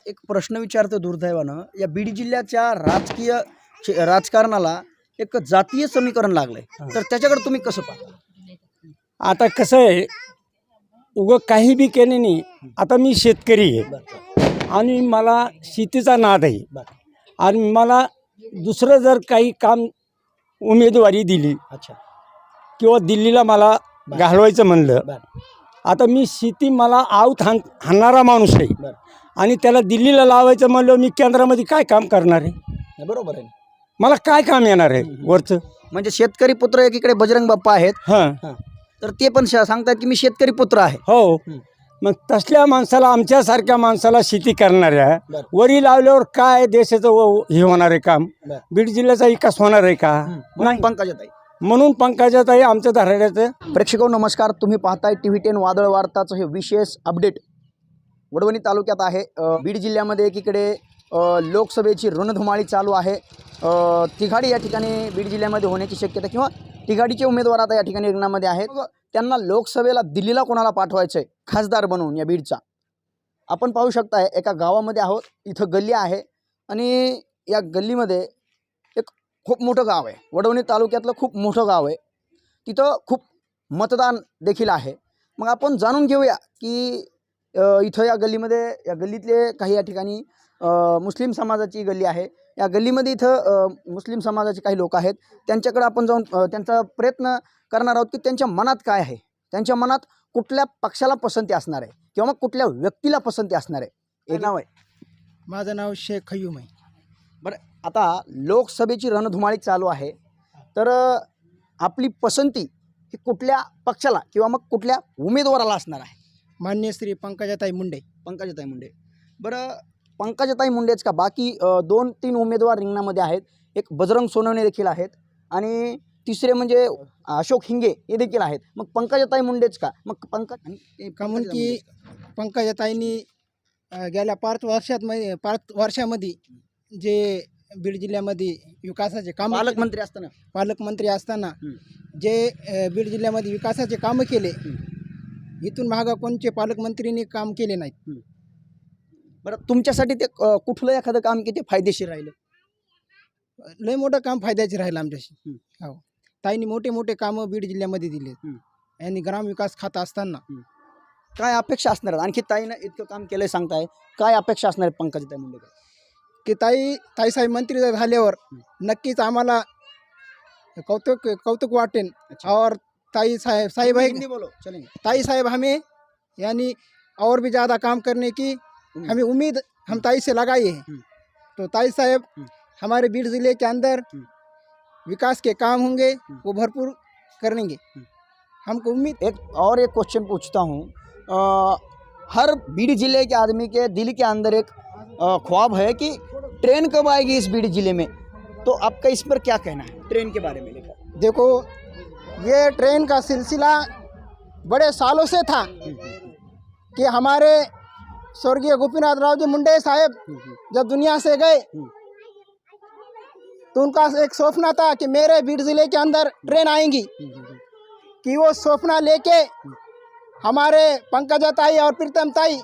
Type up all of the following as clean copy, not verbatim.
एक प्रश्न विचारतो दुर्दैवानं या बीड जिल्ह्याच्या राजकारणाला एक जातीय समीकरण लागलंय, तर त्याच्याकडे तुम्ही कसं पाहता? आता कसं आहे, उगं काही बी केले नाही. आता मी शेतकरी आहे आणि मला शेतीचा नाद आहे आणि मला दुसरं जर काही काम उमेदवारी दिली अच्छा, किंवा दिल्लीला मला घालवायचं म्हणलं, आता मी शेती मला आऊत हाणणारा माणूस आहे आणि त्याला दिल्लीला लावायचं म्हणलं, मी केंद्रामध्ये काय काम करणार आहे? बरोबर आहे. मला काय काम येणार आहे वरचं? म्हणजे शेतकरी पुत्र एकीकडे बजरंग बाप्पा आहेत, हां तर ते पण सांगतात की मी शेतकरी पुत्र आहे. हो, मग तसल्या माणसाला, आमच्यासारख्या माणसाला शेती करणाऱ्या वरी लावल्यावर काय देशाचं हे होणार आहे काम? बीड जिल्ह्याचा विकास होणार आहे का? नाही. पंकजाताई म्हणून पंकजाताई आमच्या धराड्याचं. प्रेक्षको नमस्कार, तुम्ही पाहताय TV10 वादळ वार्ताचं हे विशेष अपडेट. वडवणी तालुक्यात आहे. बीड जिल्ह्यामध्ये एकीकडे लोकसभेची रणधुमाळी चालू आहे. तिघाडी या ठिकाणी बीड जिल्ह्यामध्ये होण्याची शक्यता किंवा तिघाडीचे उमेदवार आता या ठिकाणी रिंगणामध्ये आहेत. त्यांना लोकसभेला दिल्लीला कोणाला पाठवायचं आहे खासदार बनवून या बीडचा? आपण पाहू शकताय एका गावामध्ये आहोत. इथं गल्ली आहे आणि या गल्लीमध्ये एक खूप मोठं गाव आहे. वडवणी तालुक्यातलं खूप मोठं गाव आहे. तिथं खूप मतदान देखील आहे. मग आपण जाणून घेऊया की इथं या गल्लीमध्ये, या गल्लीतले काही या ठिकाणी मुस्लिम समाजाची गल्ली आहे. या गल्लीमध्ये इथं मुस्लिम समाजाचे काही लोक आहेत. त्यांच्याकडे आपण जाऊन त्यांचा प्रयत्न करणार आहोत की त्यांच्या मनात काय आहे, त्यांच्या मनात कुठल्या पक्षाला पसंती असणार आहे किंवा मग कुठल्या व्यक्तीला पसंती असणार आहे. एक नाव आहे, माझं नाव शेख खयूम आहे. बरं, आता लोकसभेची रणधुमाळी चालू आहे, तर आपली पसंती ही कुठल्या पक्षाला किंवा मग कुठल्या उमेदवाराला असणार आहे? मान्य श्री पंकजाताई मुंडे. पंकजाताई मुंडे. बरं, पंकजाताई मुंडेच का, बाकी 2-3 उमेदवार रिंगणामध्ये आहेत. एक बजरंग सोनवणे देखील आहेत आणि तिसरे म्हणजे अशोक हिंगे हे देखील आहेत. मग पंकजाताई मुंडेच का? मग कामून की पंकजाताईंनी गेल्या 5 वर्षामध्ये जे बीड जिल्ह्यामध्ये विकासाचे काम, पालकमंत्री असताना जे बीड जिल्ह्यामध्ये विकासाचे कामं केले, इथून मागं कोणचे पालकमंत्रींनी काम केले नाहीत. बरं, तुमच्यासाठी ते कुठलं एखादं काम किती फायदेशीर राहिलं? लय मोठं काम फायद्याचे राहिलं आमच्याशी. हो, ताईंनी मोठे मोठे कामं बीड जिल्ह्यामध्ये दिले. आणि ग्रामविकास खातं असताना काय अपेक्षा असणार आहेत? आणखी ताईनं इतकं काम केलंय सांगताय, काय अपेक्षा असणार आहेत पंकजाताई मुंडे? की ताईसाहेब मंत्री जर झाल्यावर नक्कीच आम्हाला कौतुक वाटेन. और ताई साहेब हमें यानी और भी ज़्यादा काम करने की हमें उम्मीद हम ताई से लगाई है. तो ताई साहेब हमारे बीड ज़िले के अंदर विकास के काम होंगे, वो भरपूर करेंगे, हमको उम्मीद. एक क्वेश्चन पूछता हूँ. हर बीड जिले के आदमी के दिल के अंदर एक ख्वाब है कि ट्रेन कब आएगी इस बीड जिले में, तो आपका इस पर क्या कहना है ट्रेन के बारे में लेकर? देखो, ये ट्रेन का सिलसिला बड़े सालों से था कि हमारे स्वर्गीय गोपीनाथ राव जी मुंडे साहब जब दुनिया से गए तो उनका एक सपना था कि मेरे बीड ज़िले के अंदर ट्रेन आएंगी, कि वो सपना लेके हमारे पंकजाताई और प्रीतमताई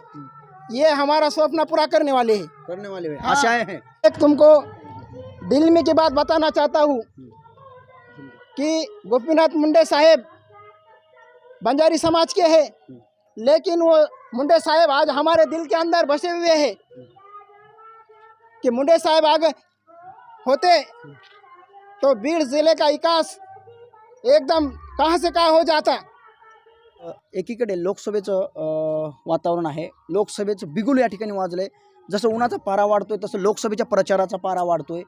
ये हमारा सपना पूरा करने वाले हैं. आशाएं हैं. एक तुमको दिल में की बात बताना चाहता हूँ कि गोपीनाथ मुंडे साहेब बंजारी समाज के हैं, लेकिन वो मुंडे साहेब आज हमारे दिल के अंदर बसे हुए हैं. कि मुंडे साहेब आगे होते तो बीड जिले का विकास एकदम कहाँ से कहाँ हो जाता. एकीकडे लोकसभेचं वातावरण आहे. लोकसभेचं बिगुल या ठिकाणी वाजलंय. जसं उन्हाचा पारा वाढतोय तसं लोकसभेच्या प्रचाराचा पारा वाढतोय.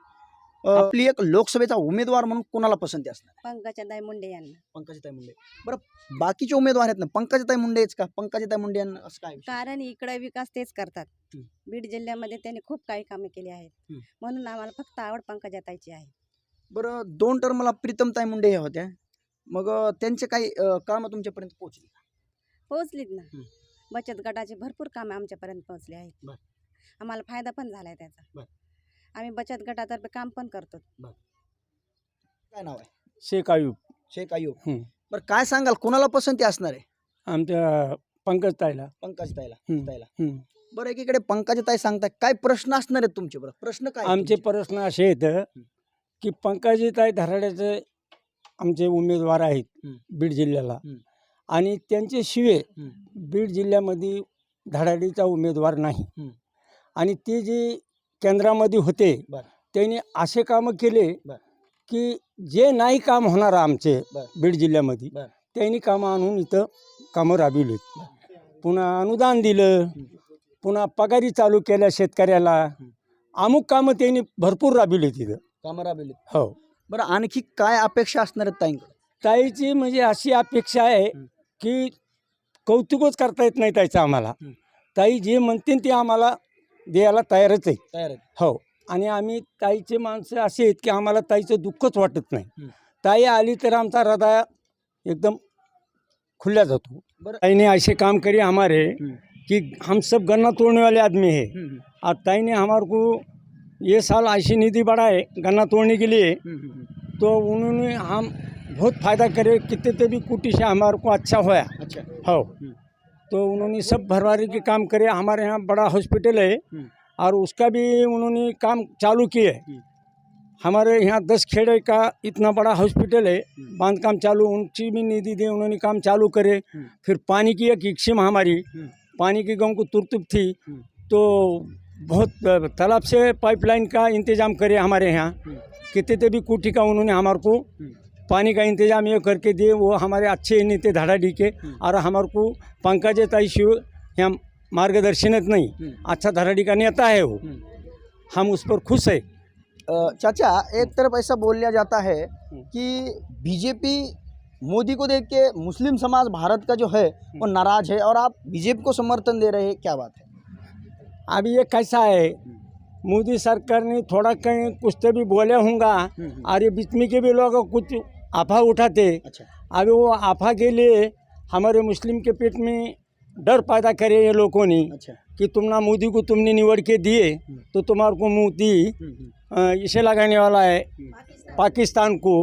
आपली एक लोकसभेचा उमेदवार म्हणून कोणाला पसंती असणार? पंकजाताई मुंडे यांना. पंकजाताई मुंडे. बरं, बाकीचे उमेदवार आहेत ना, पंकजाताई मुंडेच का? पंकजाताई मुंडे यांना असं काय? कारण इकडे विकास तेच करतात. बीड जिल्ह्यामध्ये त्यांनी खूप काही कामे केली आहेत, म्हणून आम्हाला फक्त आवड पंकजाताईची आहे. बरं, 2 टर्मला प्रीतमताई मुंडे ह्या होत्या, मग त्यांचे काही कामं तुमच्यापर्यंत पोहोचली? पोहोचलीत ना. बचत गटाचे भरपूर कामे आमच्यापर्यंत पोहोचले आहेत. आम्हाला फायदा पण झालाय त्याचा. आम्ही बचत गटातर्फे काम पण करतो. काय नाव आहे? शेख आयूब. शेख आयूब. बरं, काय सांगाल, कोणाला पसंती असणार आहे? आमच्या पंकजताईला. पंकजाताईला. बरं एकीकडे पंकजाताई सांगताय काय प्रश्न असणार आहेत तुमचे? बरं प्रश्न काय आहेत आमचे तुमचे? प्रश्न असे आहेत की पंकजाताई धराड्याचे आमचे उमेदवार आहेत हं. बीड जिल्ह्याला हं. आणि त्यांच्याशिवाय हं. बीड जिल्ह्यामध्ये धडाडीचा उमेदवार नाही. हं. आणि ते जे केंद्रामध्ये होते बरं. त्यांनी असे कामं केले बरं. की जे नाही काम होणार आमचे बरं. बीड जिल्ह्यामध्ये बरं. त्यांनी कामं आणून इथं कामं राबविली. पुन्हा अनुदान दिलं, पुन्हा पगारी चालू केल्या शेतकऱ्याला. अमुक कामं त्यांनी भरपूर राबविली तिथं. कामं राबविली. हो. बरं आणखी काय अपेक्षा असणार आहेत ताईंकडे? ताईची म्हणजे अशी अपेक्षा आहे की कौतुकच करता येत नाही ताईचं आम्हाला. ताई जे म्हणतील ते आम्हाला द्यायला तयारच आहे. तयार आहेत. हो. आणि आम्ही ताईचे माणसं असे आहेत की आम्हाला ताईचं दुःखच वाटत नाही. हं. ताई आली तर आमचा हृदय एकदम खुला जातो. बरं. ताईने ऐसे काम करे हमारे हं. कि हम सब गन्ना तोड़ने वाले आदमी है। हं. हं. और ताई ने हमारे को ये साल ऐसी निधि बढ़ाए गन्ना तोड़ने के लिए, हं. हं. तो उन्होंने हम बहुत फ़ायदा करे, कितने भी कुटी से हमारे को अच्छा होया। अच्छा. हो. हं. तो उन्होंने सब भरवारी के काम करे। हमारे यहाँ बड़ा हॉस्पिटल है हं. और उसका भी उन्होंने काम चालू किए। हमारे यहाँ 10 खेड़े का इतना बड़ा हॉस्पिटल है, बांधकाम चालू, उनकी भी निधि दे उन्होंने काम चालू करे। फिर पानी की एक इक्सिम हमारी, पानी की गाँव को तुरतुप थी, तो बहुत तालाब से पाइपलाइन का इंतज़ाम करे हमारे यहाँ। कितने भी कुटी का उन्होंने हमारे को पानी का इंतज़ाम ये करके दिए। वो हमारे अच्छे नेते धड़ाडी के, और हमारे को पंकजाताई शिव यहाँ मार्गदर्शनच नहीं, अच्छा धड़ाडी का नेता है वो, हम उस पर खुश है। चाचा एक तरफ ऐसा बोला जाता है कि बीजेपी मोदी को देख के मुस्लिम समाज भारत का जो है वो नाराज है और आप बीजेपी को समर्थन दे रहे हैं, क्या बात है? अभी ये कैसा है, मोदी सरकार ने थोड़ा कहीं कुछ तो भी बोले होंगे, और ये बीच में के भी लोग कुछ आफा उठाते। अच्छा. अभी वो आफा के लिए हमारे मुस्लिम के पेट में डर पैदा करे ये लोगों ने। अच्छा. कि तुम ना मोदी को तुमने निवड़ के दिए तो तुम्हारे को मोदी इसे लगाने वाला है पाकिस्तान को,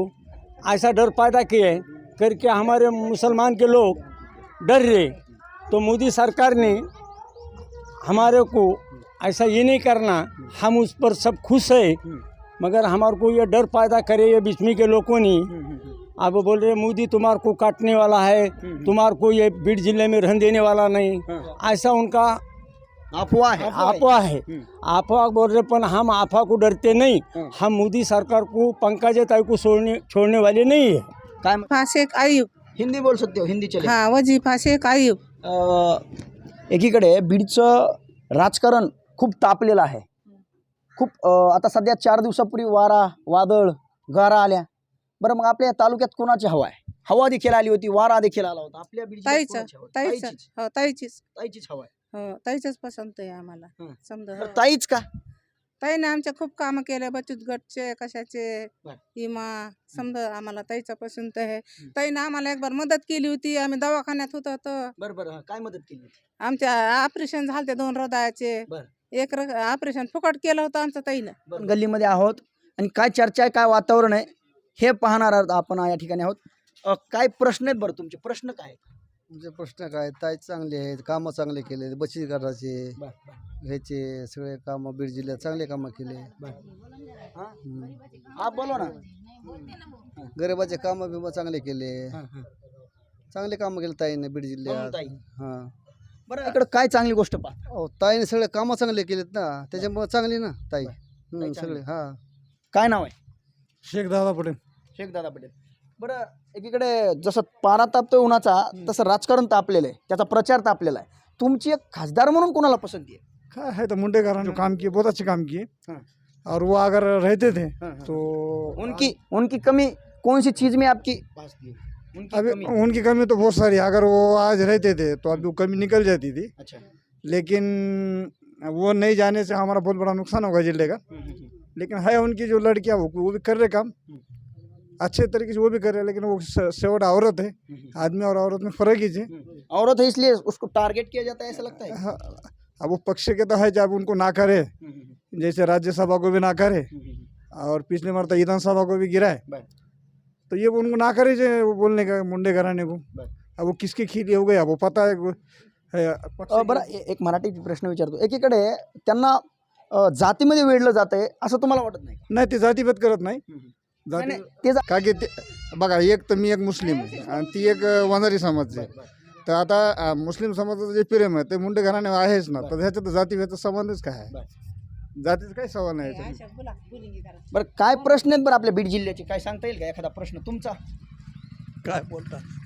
ऐसा डर पैदा किए करके हमारे मुसलमान के लोग डर रहे। तो मोदी सरकार ने हमारे को ऐसा ये नहीं करना, हम उस पर सब खुश है, मगर हमारे को ये डर पैदा करे ये बीच में के लोगों ने। अब बोल रहे मोदी तुम्हारे को काटने वाला है, तुम्हारे को ये बीड जिले में रहने देने वाला नहीं, ऐसा उनका अफवाह है. अफवाह है। अफवाह बोल रहे, पर हम अफवाह को डरते नहीं, हम मोदी सरकार को पंकजाताई को छोड़ने वाले नहीं है। काय फाशेक आयुब, हिंदी बोल सकते हो? हिंदी चले. हाँ वजी फाशेक आयुब. एकीकडे बीडचं राजकारण खूप तापलेलं आहे. खूप आता सध्या 4 दिवसापूर्वी वारा, वादळ, गारा आल्या. बरं मग आपल्या तालुक्यात कोणाची हवा आहे? हवा देखील आली होती, वारा देखील आला होता. आपल्या बीड जिल्ह्यात ताईचं कोणाची हवा आहे? ताईचं ताईचीच. हो ताईचीच ताईचीच हवा आहे. हो ताईचंच पसंत आहे आम्हाला. हं. समजा बरं, ताईच का? ताईने आमच्या खूप कामं केले, बचत गटचे कशाचे बरं. विमा, समजा आम्हाला ताईचा पसंत आहे. ताईने आम्हाला एक बार मदत केली होती, आम्ही दवाखान्यात होतो तर बरं बरं, काय मदत केली होती? आमच्या ऑपरेशन झाले 2 हृदयाचे. बरं. एक ऑपरेशन फुकट केलं होतं आमचं ताईनं. आपण गल्लीमध्ये आहोत आणि काय चर्चा आहे, काय वातावरण आहे हे पाहणार आहोत आपण या ठिकाणी आहोत. काय प्रश्न आहेत बरं तुमचे? प्रश्न काय आहेत? तुमचे प्रश्न काय? ताई चांगले आहेत, कामं चांगले केले, बचत गटाचे ह्याचे सगळे कामं बीड जिल्ह्यात चांगले कामं केले. हा बोलो ना. गरिबाचे कामं बिमं चांगले केले, चांगले कामं केले ताईने बीड जिल्ह्यात. ताई. हां. बरं इकडं काय चांगली गोष्ट पहा. हो ताईने सगळे कामं चांगले केलेत ना, त्याच्यामुळे चांगली ना ताई. चांगली. सगळे हां. काय नाव आहे? शेख दादा पटेल. शेख दादा पटेल. बरं एकीकडे जसं पारा तापतोय उन्हाचा तसं राजकारण तापलेलं आहे, त्याचा प्रचार तापलेला आहे. तुमची एक खासदार म्हणून कोणाला पसंती आहे? क्या है तो मुंडेगारा जो काम किए बहुत अच्छे काम किए. हाँ. और वो अगर रहते थे हाँ, हाँ. तो उनकी कमी कौन सी चीज में आपकी भासती है? उनकी अभी कमी? उनकी कमी तो बहुत सारी है. अगर वो आज रहते थे तो अभी वो कमी निकल जाती थी, अच्छा. लेकिन वो नहीं जाने से हमारा बहुत बड़ा नुकसान होगा जिले का. लेकिन है उनकी जो लड़कियाँ वो भी कर रहे काम अच्छे तरीके से, वो भी कर रहे हैं. लेकिन वो सेवट औरत है, आदमी और औरत में फ़र्क ही है. औरत है इसलिए उसको टारगेट किया जाता है ऐसा लगता है? हाँ, अब वो पक्ष के तो है जब उनको ना करे, जैसे राज्यसभा को भी ना करे और पिछले मरता विधानसभा को भी गिराए, तो ये उनको ना करे जो वो बोलने का मुंडे घराने को. अब वो किसके खिले हो गए अब वो पता है, हे पक्ष बरं एक मराठी प्रश्न विचारतो. एकीकडे त्यांना जातीमध्ये वेढलं जातंय असं तुम्हाला वाटत नाही? नाही, ते जातीभेद करत नाही. नाही, जाती नाही, ते का की ते बघा, एक तर मी एक मुस्लिम आहे आणि ती एक वंजारी समाज आहे. तर आता मुस्लिम समाजाचं जे प्रेम आहे ते मुंडे घराणे आहेच ना, तर ह्याच्यात जातीभेदचा संबंधच काय आहे? जातीचा काही सवाल नाही याच्यात. बरं काय प्रश्न आहेत बरं आपल्या बीड जिल्ह्याचे, काय सांगता येईल का एखादा प्रश्न तुमचा? काय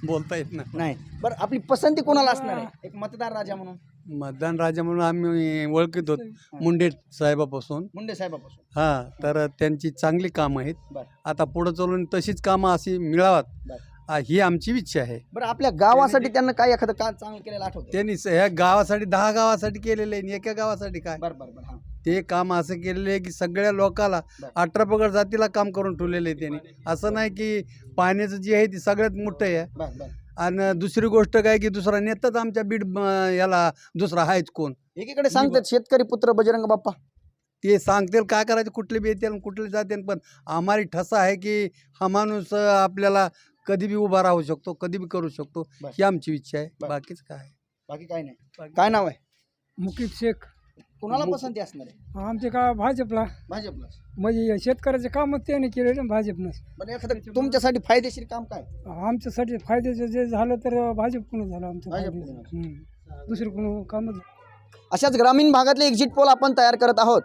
बोलता येत नाही. बरं आपली पसंती कोणाला असणार आहे एक मतदार राजा म्हणून? मतदान राजा म्हणून आम्ही ओळखीत होत मुंडे साहेबापासून. मुंडे साहेबापासून. हां, तर त्यांची चांगली कामं आहेत. बरं. आता पुढं चालून तशीच कामं अशी मिळावात बरं. ही आमची इच्छा आहे. बरं आपल्या गावासाठी त्यांना काय एखादं काम चांगलं केलेलं आठवतं? त्यांनी ह्या गावासाठी 10 गावासाठी केलेलं आहे आणि एका गावासाठी काय. बरं बरं बरं हां. ते काम असं केलेलं आहे की सगळ्या लोकाला बरं. 18 पगड जातीला काम करून ठेवलेलं आहे त्यांनी. असं नाही की पाण्याचं जे आहे ते सगळ्यात मोठं आहे. बरं बरं. आणि दुसरी गोष्ट काय की दुसरा नेताच आमच्या बीड याला दुसरा आहेच कोण. एकीकडे सांगतात शेतकरी पुत्र बजरंग बाप्पा. ते सांगतील काय करायचं, कुठले बी येतील कुठले जातील, पण आम्हाला ठसा आहे की हा माणूस आपल्याला कधी बी उभा राहू शकतो, कधी बी करू शकतो. बरं. ही आमची इच्छा आहे. बरं. बाकीच काय. बाकी काय नाही. काय नाव आहे? मुकीब शेख. कोणाला पसंती असणार आहे? आमचे का भाजपला, भाजपला. म्हणजे शेतकऱ्याचे काम त्याने केले ना भाजपनं. बरं एखादं तुमच्यासाठी फायदेशीर काम काय? आमच्यासाठी फायद्याचं जे झालं तर भाजपकडून झालं आमचं भाजपकडून. फायद्याचं. दुसरं कोण कामच. अशाच ग्रामीण भागातले एक्झिट पोल आपण तयार करत आहोत.